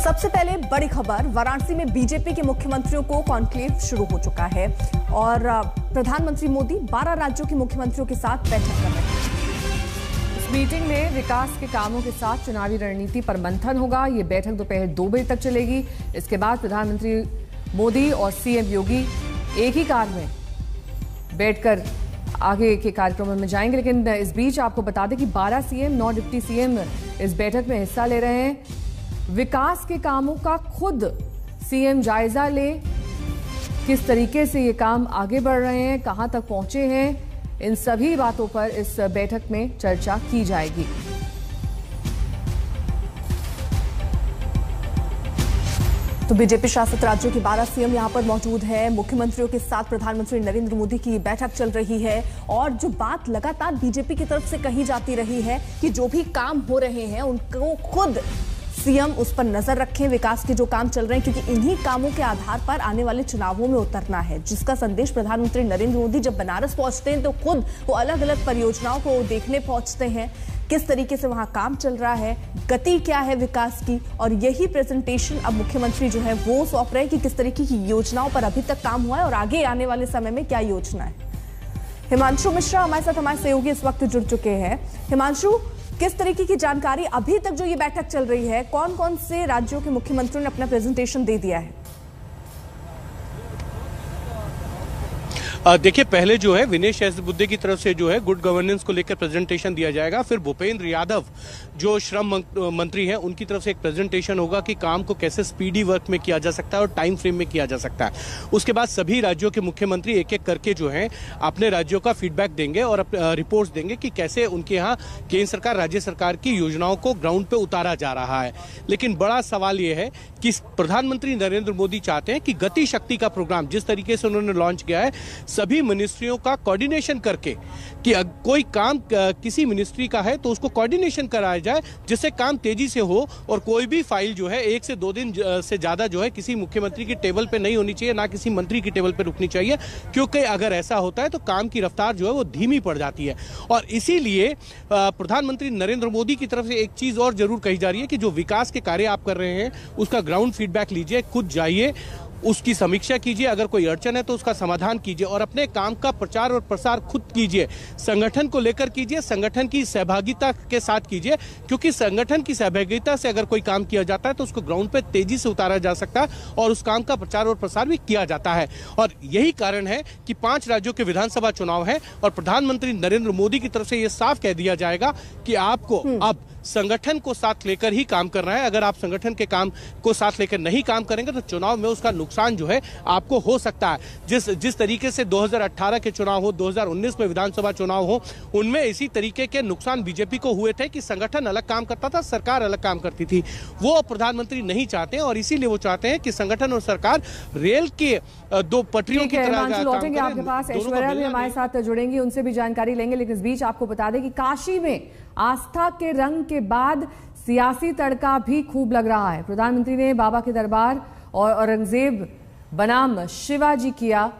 सबसे पहले बड़ी खबर, वाराणसी में बीजेपी के मुख्यमंत्रियों को कॉन्क्लेव शुरू हो चुका है और प्रधानमंत्री मोदी 12 राज्यों के मुख्यमंत्रियों के साथ बैठक कर रहे हैं। इस मीटिंग में विकास के कामों के साथ चुनावी रणनीति पर मंथन होगा। ये बैठक दोपहर 2 बजे तक चलेगी। इसके बाद प्रधानमंत्री मोदी और सीएम योगी एक ही कार में बैठकर आगे के कार्यक्रमों में जाएंगे। लेकिन इस बीच आपको बता दें कि 12 सीएम 9 डिप्टी सीएम इस बैठक में हिस्सा ले रहे हैं। विकास के कामों का खुद सीएम जायजा ले, किस तरीके से ये काम आगे बढ़ रहे हैं, कहां तक पहुंचे हैं, इन सभी बातों पर इस बैठक में चर्चा की जाएगी। तो बीजेपी शासित राज्यों के 12 सीएम यहां पर मौजूद हैं। मुख्यमंत्रियों के साथ प्रधानमंत्री नरेंद्र मोदी की बैठक चल रही है और जो बात लगातार बीजेपी की तरफ से कही जाती रही है कि जो भी काम हो रहे हैं उनको खुद सीएम उस पर नजर रखें, विकास के जो काम चल रहे हैं, क्योंकि इन्हीं कामों के आधार पर आने वाले चुनावों में उतरना है, जिसका संदेश प्रधानमंत्री नरेंद्र मोदी जब बनारस पहुंचते हैं तो खुद वो अलग अलग परियोजनाओं को देखने पहुंचते हैं, किस तरीके से वहां काम चल रहा है, गति क्या है विकास की, और यही प्रेजेंटेशन अब मुख्यमंत्री जो है वो सौंप रहे हैं कि किस तरीके की योजनाओं पर अभी तक काम हुआ है और आगे आने वाले समय में क्या योजना है। हिमांशु मिश्रा हमारे साथ, हमारे सहयोगी इस वक्त जुड़ चुके हैं। हिमांशु, किस तरीके की जानकारी अभी तक जो ये बैठक चल रही है, कौन कौन से राज्यों के मुख्यमंत्रियों ने अपना प्रेजेंटेशन दे दिया है? देखिए, पहले जो है विनय सहस्त्रबुद्धे की तरफ से जो है गुड गवर्नेंस को लेकर प्रेजेंटेशन दिया जाएगा। फिर भूपेंद्र यादव जो श्रम मंत्री हैं उनकी तरफ से एक प्रेजेंटेशन होगा कि काम को कैसे स्पीडी वर्क में किया जा सकता है और टाइम फ्रेम में किया जा सकता है। उसके बाद सभी राज्यों के मुख्यमंत्री एक एक करके जो है अपने राज्यों का फीडबैक देंगे और रिपोर्ट्स देंगे कि कैसे उनके यहाँ केंद्र सरकार राज्य सरकार की योजनाओं को ग्राउंड पे उतारा जा रहा है। लेकिन बड़ा सवाल यह है कि प्रधानमंत्री नरेंद्र मोदी चाहते हैं कि गति शक्ति का प्रोग्राम जिस तरीके से उन्होंने लॉन्च किया है, सभी मिनिस्ट्रियों का कोऑर्डिनेशन करके कि कोई काम किसी मिनिस्ट्री का है तो उसको कोऑर्डिनेशन कराया जाए, जिससे काम तेजी से हो और कोई भी फाइल जो है 1 से 2 दिन से ज्यादा जो है किसी मुख्यमंत्री की टेबल पे नहीं होनी चाहिए, ना किसी मंत्री की टेबल पे रुकनी चाहिए, क्योंकि अगर ऐसा होता है तो काम की रफ्तार जो है वो धीमी पड़ जाती है। और इसीलिए प्रधानमंत्री नरेंद्र मोदी की तरफ से एक चीज और जरूर कही जा रही है कि जो विकास के कार्य आप कर रहे हैं उसका ग्राउंड फीडबैक लीजिए, खुद जाइए, उसकी समीक्षा कीजिए, अगर कोई अड़चन है तो उसका समाधान कीजिए और अपने काम का प्रचार और प्रसार खुद कीजिए, संगठन को लेकर कीजिए, संगठन की सहभागिता के साथ कीजिए, क्योंकि संगठन की सहभागिता से अगर कोई काम किया जाता है तो उसको ग्राउंड पे तेजी से उतारा जा सकता है और उस काम का प्रचार और प्रसार भी किया जाता है। और यही कारण है कि 5 राज्यों के विधानसभा चुनाव है और प्रधानमंत्री नरेंद्र मोदी की तरफ से यह साफ कह दिया जाएगा कि आपको अब संगठन को साथ लेकर ही काम करना है। अगर आप संगठन के काम को साथ लेकर नहीं काम करेंगे तो चुनाव में उसका नुकसान जो है आपको हो सकता है। जिस तरीके से 2018 के चुनाव हो, 2019 में विधानसभा चुनाव हो, उनमें इसी तरीके के नुकसान बीजेपी को हुए थे कि संगठन अलग काम करता था, सरकार अलग काम करती थी। वो प्रधानमंत्री नहीं चाहते और इसीलिए वो चाहते हैं कि संगठन और सरकार रेल के 2 पटरियों की तरह लौटेंगे आपके पास। ऐश्वर्या भी हमारे साथ जुड़ेंगी, उनसे भी जानकारी लेंगे। लेकिन इस बीच आपको बता दें कि काशी में आस्था के रंग के बाद सियासी तड़का भी खूब लग रहा है। प्रधानमंत्री ने बाबा के दरबार और औरंगजेब बनाम शिवाजी किया,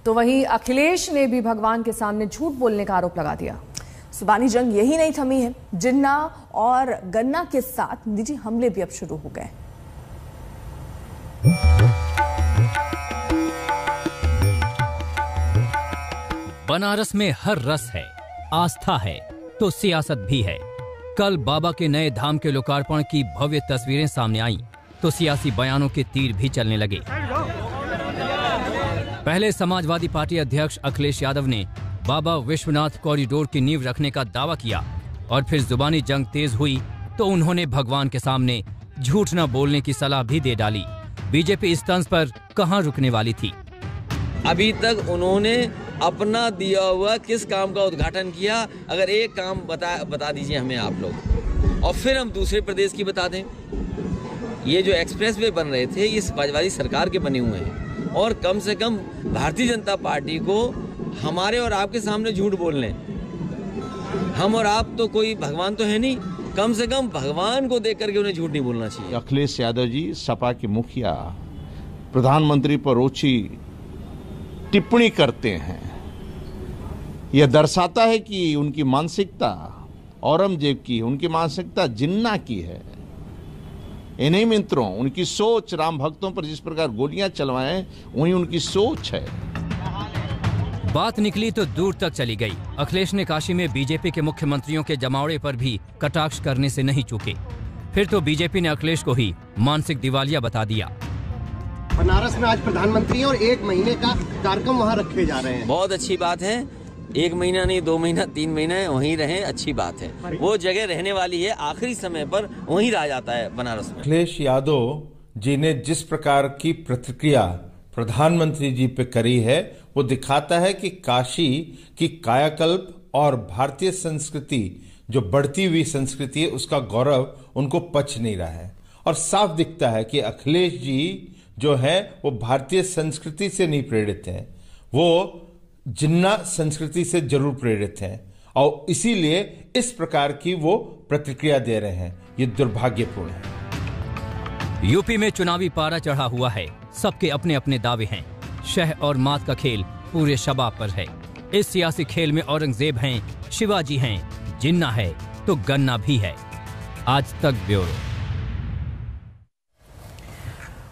तो वहीं अखिलेश ने भी भगवान के सामने झूठ बोलने का आरोप लगा दिया। सुबानी जंग यही नहीं थमी है, जिन्ना और गन्ना के साथ निजी हमले भी अब शुरू हो गए। बनारस में हर रस है, आस्था है तो सियासत भी है। कल बाबा के नए धाम के लोकार्पण की भव्य तस्वीरें सामने आईं, तो सियासी बयानों के तीर भी चलने लगे। पहले समाजवादी पार्टी अध्यक्ष अखिलेश यादव ने बाबा विश्वनाथ कॉरिडोर की नींव रखने का दावा किया और फिर जुबानी जंग तेज हुई तो उन्होंने भगवान के सामने झूठ न बोलने की सलाह भी दे डाली। बीजेपी इस तंज पर कहां रुकने वाली थी? अभी तक उन्होंने अपना दिया हुआ किस काम का उद्घाटन किया? अगर एक काम बता दीजिए हमें आप लोग, और फिर हम दूसरे प्रदेश की बता दें। ये जो एक्सप्रेसवे बन रहे थे ये समाजवादी सरकार के बने हुए हैं और कम से कम भारतीय जनता पार्टी को हमारे और आपके सामने झूठ बोल लें। हम और आप तो कोई भगवान तो है नहीं, कम से कम भगवान को देख करके उन्हें झूठ नहीं बोलना चाहिए। अखिलेश यादव जी सपा के मुखिया प्रधानमंत्री पर ओछी टिप्पणी करते हैं, यह दर्शाता है कि उनकी मानसिकता औरंगजेब की, उनकी मानसिकता जिन्ना की है। इन्हीं मित्रों, उनकी सोच राम भक्तों पर जिस प्रकार गोलियां चलवाएं, वही उनकी सोच है। बात निकली तो दूर तक चली गई। अखिलेश ने काशी में बीजेपी के मुख्यमंत्रियों के जमावड़े पर भी कटाक्ष करने से नहीं चूके। फिर तो बीजेपी ने अखिलेश को ही मानसिक दिवालिया बता दिया। बनारस में आज प्रधानमंत्री और 1 महीने का कार्यक्रम वहाँ रखे जा रहे हैं। बहुत अच्छी बात है। 1 महीना नहीं, 2 महीना, 3 महीना वहीं रहे, अच्छी बात है। वो जगह रहने वाली है, आखिरी समय पर वहीं रह जाता है बनारस में। अखिलेश यादव जी ने जिस प्रकार की प्रतिक्रिया प्रधानमंत्री जी पे करी है, वो दिखाता है कि काशी की कायाकल्प और भारतीय संस्कृति, जो बढ़ती हुई संस्कृति है, उसका गौरव उनको पच नहीं रहा है। और साफ दिखता है कि अखिलेश जी जो है वो भारतीय संस्कृति से नहीं प्रेरित हैं, वो जिन्ना संस्कृति से जरूर प्रेरित हैं, और इसीलिए इस प्रकार की वो प्रतिक्रिया दे रहे हैं। ये दुर्भाग्यपूर्ण है। यूपी में चुनावी पारा चढ़ा हुआ है, सबके अपने अपने दावे हैं। शह और मात का खेल पूरे शबाब पर है। इस सियासी खेल में औरंगजेब हैं, शिवाजी हैं, जिन्ना है तो गन्ना भी है। आज तक ब्यूरो।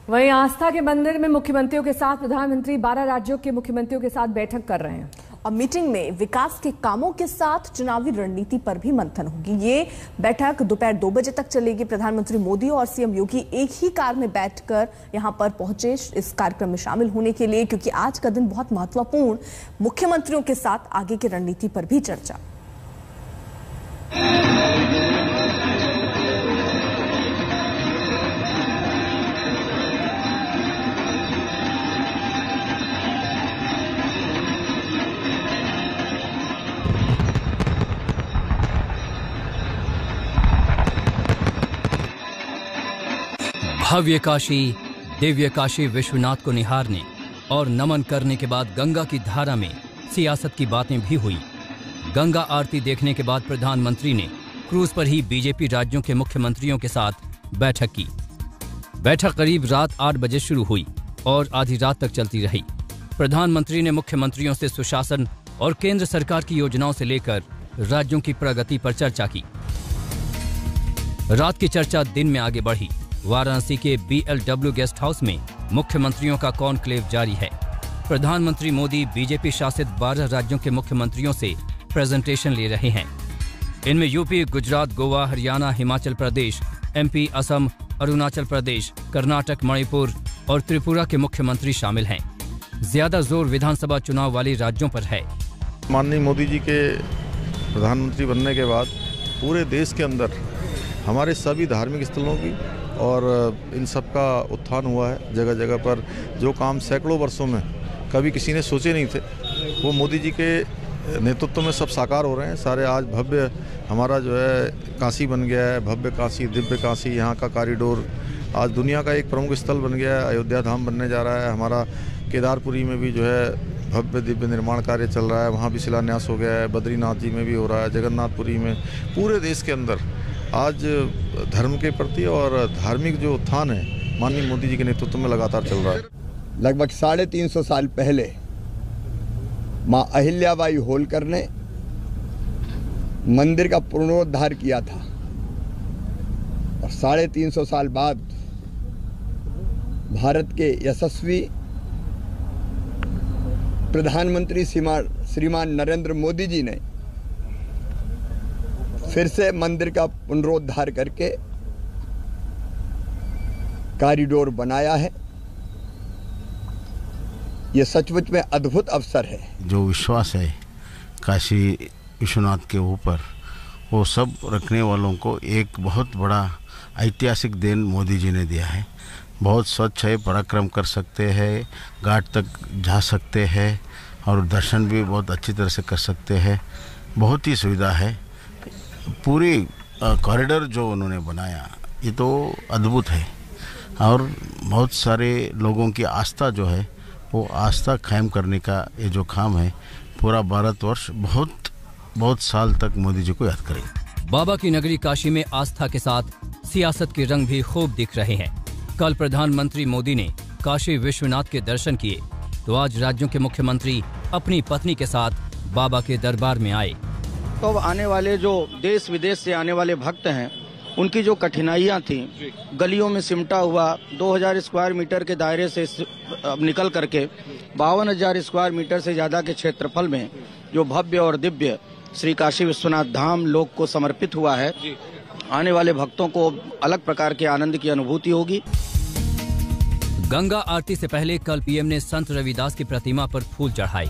वहीं आस्था के मंदिर में मुख्यमंत्रियों के साथ प्रधानमंत्री 12 राज्यों के मुख्यमंत्रियों के साथ बैठक कर रहे हैं। और मीटिंग में विकास के कामों के साथ चुनावी रणनीति पर भी मंथन होगी। ये बैठक दोपहर 2 बजे तक चलेगी। प्रधानमंत्री मोदी और सीएम योगी एक ही कार में बैठकर यहां पर पहुंचे इस कार्यक्रम में शामिल होने के लिए, क्योंकि आज का दिन बहुत महत्वपूर्ण। मुख्यमंत्रियों के साथ आगे की रणनीति पर भी चर्चा। भव्य काशी, दिव्य काशी विश्वनाथ को निहारने और नमन करने के बाद गंगा की धारा में सियासत की बातें भी हुई। गंगा आरती देखने के बाद प्रधानमंत्री ने क्रूज पर ही बीजेपी राज्यों के मुख्यमंत्रियों के साथ बैठक की। बैठक करीब रात 8 बजे शुरू हुई और आधी रात तक चलती रही। प्रधानमंत्री ने मुख्यमंत्रियों से सुशासन और केंद्र सरकार की योजनाओं से लेकर राज्यों की प्रगति पर चर्चा की। रात की चर्चा दिन में आगे बढ़ी। वाराणसी के BLW गेस्ट हाउस में मुख्यमंत्रियों का कॉन्क्लेव जारी है। प्रधानमंत्री मोदी बीजेपी शासित 12 राज्यों के मुख्यमंत्रियों से प्रेजेंटेशन ले रहे हैं। इनमें यूपी, गुजरात, गोवा, हरियाणा, हिमाचल प्रदेश, MP, असम, अरुणाचल प्रदेश, कर्नाटक, मणिपुर और त्रिपुरा के मुख्यमंत्री शामिल हैं। ज्यादा जोर विधानसभा चुनाव वाले राज्यों पर है। माननीय मोदी जी के प्रधानमंत्री बनने के बाद पूरे देश के अंदर हमारे सभी धार्मिक स्थलों की और इन सब का उत्थान हुआ है। जगह जगह पर जो काम सैकड़ों वर्षों में कभी किसी ने सोचे नहीं थे, वो मोदी जी के नेतृत्व में सब साकार हो रहे हैं। सारे आज भव्य हमारा जो है काशी बन गया है, भव्य काशी, दिव्य काशी। यहाँ का कॉरिडोर आज दुनिया का एक प्रमुख स्थल बन गया है। अयोध्या धाम बनने जा रहा है। हमारा केदारपुरी में भी जो है भव्य दिव्य निर्माण कार्य चल रहा है, वहाँ भी शिलान्यास हो गया है। बद्रीनाथ जी में भी हो रहा है, जगन्नाथपुरी में। पूरे देश के अंदर आज धर्म के प्रति और धार्मिक जो उत्थान है माननीय मोदी जी के नेतृत्व में लगातार चल रहा है। लगभग 350 साल पहले माँ अहिल्याबाई होलकर ने मंदिर का पुनरुद्धार किया था और 350 साल बाद भारत के यशस्वी प्रधानमंत्री श्रीमान नरेंद्र मोदी जी ने फिर से मंदिर का पुनरुद्धार करके कॉरिडोर बनाया है। ये सचमुच में अद्भुत अवसर है। जो विश्वास है काशी विश्वनाथ के ऊपर, वो सब रखने वालों को एक बहुत बड़ा ऐतिहासिक देन मोदी जी ने दिया है। बहुत स्वच्छ है, पराक्रम कर सकते हैं, घाट तक जा सकते हैं और दर्शन भी बहुत अच्छी तरह से कर सकते हैं। बहुत ही सुविधा है। पूरी कॉरिडोर जो उन्होंने बनाया ये तो अद्भुत है और बहुत सारे लोगों की आस्था जो है वो आस्था कायम करने का ये जो काम है, पूरा भारतवर्ष बहुत साल तक मोदी जी को याद करेगा। बाबा की नगरी काशी में आस्था के साथ सियासत के रंग भी खूब दिख रहे हैं। कल प्रधानमंत्री मोदी ने काशी विश्वनाथ के दर्शन किए तो आज राज्यों के मुख्यमंत्री अपनी पत्नी के साथ बाबा के दरबार में आए। तो अब आने वाले जो देश विदेश से आने वाले भक्त हैं उनकी जो कठिनाइयां थी, गलियों में सिमटा हुआ 2000 स्क्वायर मीटर के दायरे से निकल करके 52,000 स्क्वायर मीटर से ज्यादा के क्षेत्रफल में जो भव्य और दिव्य श्री काशी विश्वनाथ धाम लोक को समर्पित हुआ है, आने वाले भक्तों को अलग प्रकार के आनंद की अनुभूति होगी। गंगा आरती से पहले कल पीएम ने संत रविदास की प्रतिमा पर फूल चढ़ाए।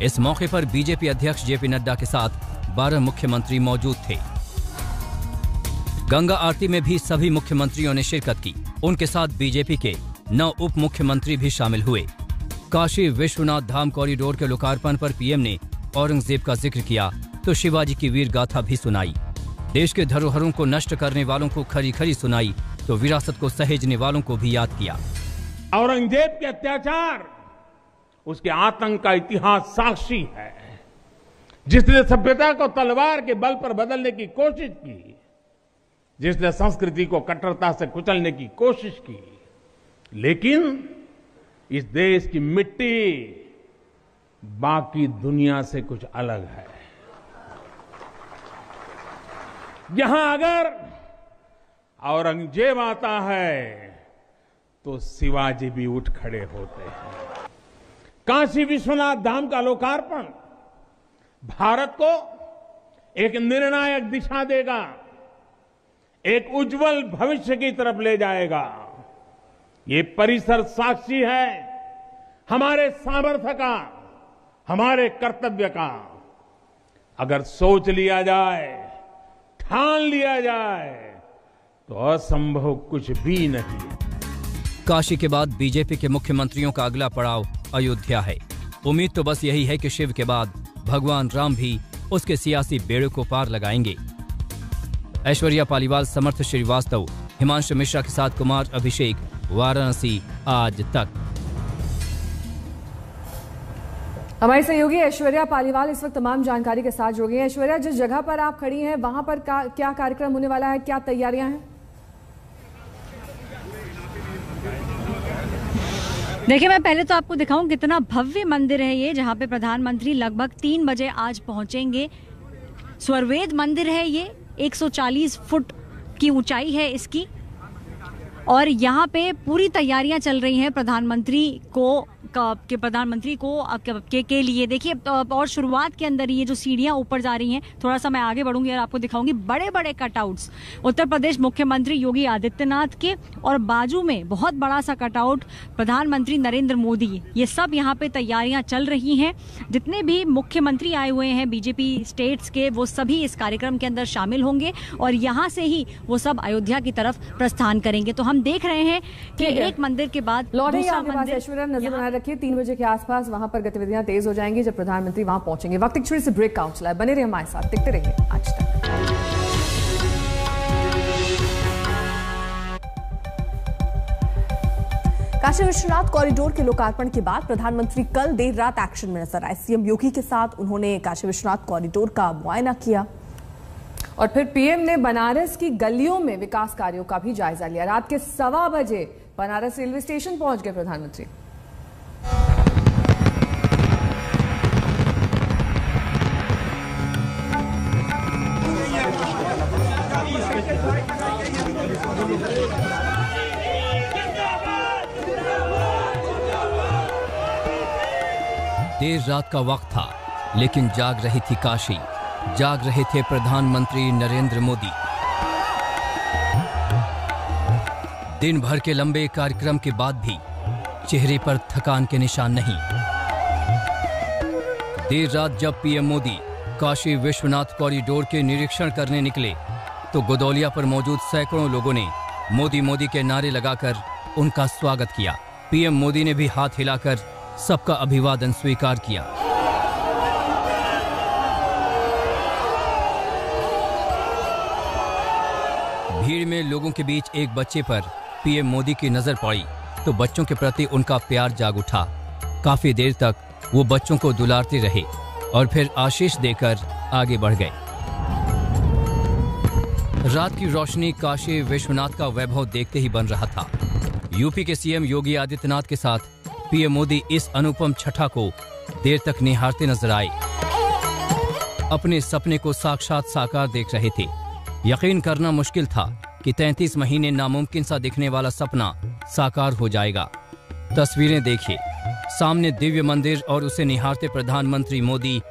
इस मौके पर बीजेपी अध्यक्ष जेपी नड्डा के साथ 12 मुख्यमंत्री मौजूद थे। गंगा आरती में भी सभी मुख्यमंत्रियों ने शिरकत की। उनके साथ बीजेपी के 9 उप मुख्यमंत्री भी शामिल हुए। काशी विश्वनाथ धाम कॉरिडोर के लोकार्पण पर पीएम ने औरंगजेब का जिक्र किया तो शिवाजी की वीर गाथा भी सुनाई। देश के धरोहरों को नष्ट करने वालों को खरी खरी सुनाई तो विरासत को सहेजने वालों को भी याद किया। औरंगजेब के अत्याचार, उसके आतंक का इतिहास साक्षी है। जिसने सभ्यता को तलवार के बल पर बदलने की कोशिश की, जिसने संस्कृति को कट्टरता से कुचलने की कोशिश की, लेकिन इस देश की मिट्टी बाकी दुनिया से कुछ अलग है। यहां अगर औरंगजेब आता है तो शिवाजी भी उठ खड़े होते हैं। काशी विश्वनाथ धाम का लोकार्पण भारत को एक निर्णायक दिशा देगा, एक उज्जवल भविष्य की तरफ ले जाएगा। ये परिसर साक्षी है हमारे सामर्थ्य का, हमारे कर्तव्य का। अगर सोच लिया जाए, ठान लिया जाए तो असंभव कुछ भी नहीं है। काशी के बाद बीजेपी के मुख्यमंत्रियों का अगला पड़ाव अयोध्या है। उम्मीद तो बस यही है कि शिव के बाद भगवान राम भी उसके सियासी बेड़े को पार लगाएंगे। ऐश्वर्या पालीवाल, समर्थ श्रीवास्तव, हिमांशु मिश्रा के साथ कुमार अभिषेक, वाराणसी आज तक। हमारी सहयोगी ऐश्वर्या पालीवाल इस वक्त तमाम जानकारी के साथ जुड़ गई हैं। ऐश्वर्या, जिस जगह पर आप खड़ी हैं वहां पर क्या कार्यक्रम होने वाला है, क्या तैयारियां हैं? देखिए, मैं पहले तो आपको दिखाऊं कितना भव्य मंदिर है ये, जहां पे प्रधानमंत्री लगभग 3 बजे आज पहुंचेंगे। स्वर्वेद मंदिर है ये, 140 फुट की ऊंचाई है इसकी, और यहाँ पे पूरी तैयारियां चल रही हैं प्रधानमंत्री के लिए। देखिए, और शुरुआत के अंदर ये जो सीढ़ियां ऊपर जा रही हैं, थोड़ा सा मैं आगे बढ़ूंगी और आपको दिखाऊंगी बड़े बड़े कटआउट्स उत्तर प्रदेश मुख्यमंत्री योगी आदित्यनाथ के, और बाजू में बहुत बड़ा सा कटआउट प्रधानमंत्री नरेंद्र मोदी। ये सब यहाँ पे तैयारियां चल रही हैं। जितने भी मुख्यमंत्री आए हुए हैं बीजेपी स्टेट्स के, वो सभी इस कार्यक्रम के अंदर शामिल होंगे और यहाँ से ही वो सब अयोध्या की तरफ प्रस्थान करेंगे। तो हम देख रहे हैं कि एक मंदिर के बाद दूसरा मंदिर। ऐश्वर्या, नजर बनाए रखिए, 3 बजे के आसपास वहां पर गतिविधियां तेज हो जाएंगी जब प्रधानमंत्री वहां पहुंचेंगे। वक्त एक छोटे से ब्रेक का चला है, बने रहिए हमारे साथ, देखते रहिए आज तक। काशी विश्वनाथ कॉरिडोर के लोकार्पण के बाद प्रधानमंत्री कल देर रात एक्शन में नजर आए। सीएम योगी के साथ उन्होंने काशी विश्वनाथ कॉरिडोर का मुआयना किया और फिर पीएम ने बनारस की गलियों में विकास कार्यों का भी जायजा लिया। रात के 1:15 बजे बनारस रेलवे स्टेशन पहुंच गए प्रधानमंत्री। देर रात का वक्त था, लेकिन जाग रही थी काशी, जाग रहे थे प्रधानमंत्री नरेंद्र मोदी। दिन भर के लंबे कार्यक्रम के बाद भी चेहरे पर थकान के निशान नहीं। देर रात जब पीएम मोदी काशी विश्वनाथ कॉरिडोर के निरीक्षण करने निकले तो गोदौलिया पर मौजूद सैकड़ों लोगों ने मोदी मोदी के नारे लगाकर उनका स्वागत किया। पीएम मोदी ने भी हाथ हिलाकर सबका अभिवादन स्वीकार किया। भीड़ में लोगों के बीच एक बच्चे पर पीएम मोदी की नजर पड़ी तो बच्चों के प्रति उनका प्यार जाग उठा। काफी देर तक वो बच्चों को दुलारते रहे और फिर आशीष देकर आगे बढ़ गए। रात की रोशनी काशी विश्वनाथ का वैभव देखते ही बन रहा था। यूपी के सीएम योगी आदित्यनाथ के साथ पीएम मोदी इस अनुपम छठा को देर तक निहारते नजर आए। अपने सपने को साक्षात साकार देख रहे थे। यकीन करना मुश्किल था कि 33 महीने नामुमकिन सा दिखने वाला सपना साकार हो जाएगा। तस्वीरें देखिए, सामने दिव्य मंदिर और उसे निहारते प्रधानमंत्री मोदी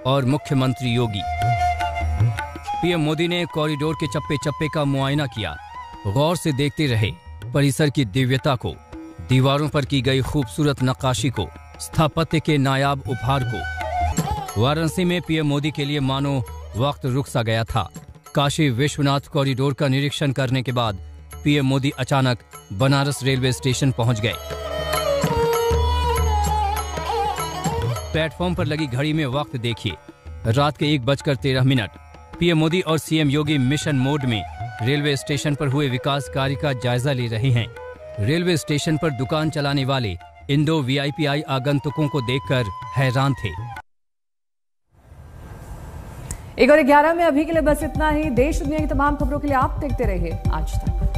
और मुख्यमंत्री योगी। पीएम मोदी ने कॉरिडोर के चप्पे चप्पे का मुआयना किया, गौर से देखते रहे परिसर की दिव्यता को, दीवारों पर की गई खूबसूरत नक्काशी को, स्थापत्य के नायाब उपहार को। वाराणसी में पीएम मोदी के लिए मानो वक्त रुक सा गया था। काशी विश्वनाथ कॉरिडोर का निरीक्षण करने के बाद पीएम मोदी अचानक बनारस रेलवे स्टेशन पहुंच गए। प्लेटफॉर्म पर लगी घड़ी में वक्त देखिए, रात के 1:13। पीएम मोदी और सीएम योगी मिशन मोड में रेलवे स्टेशन पर हुए विकास कार्य का जायजा ले रहे हैं। रेलवे स्टेशन पर दुकान चलाने वाले इन 2 वीआईपी आगंतुकों को देखकर हैरान थे। 1:11 में अभी के लिए बस इतना ही। देश दुनिया की तमाम खबरों के लिए आप देखते रहिए आज तक।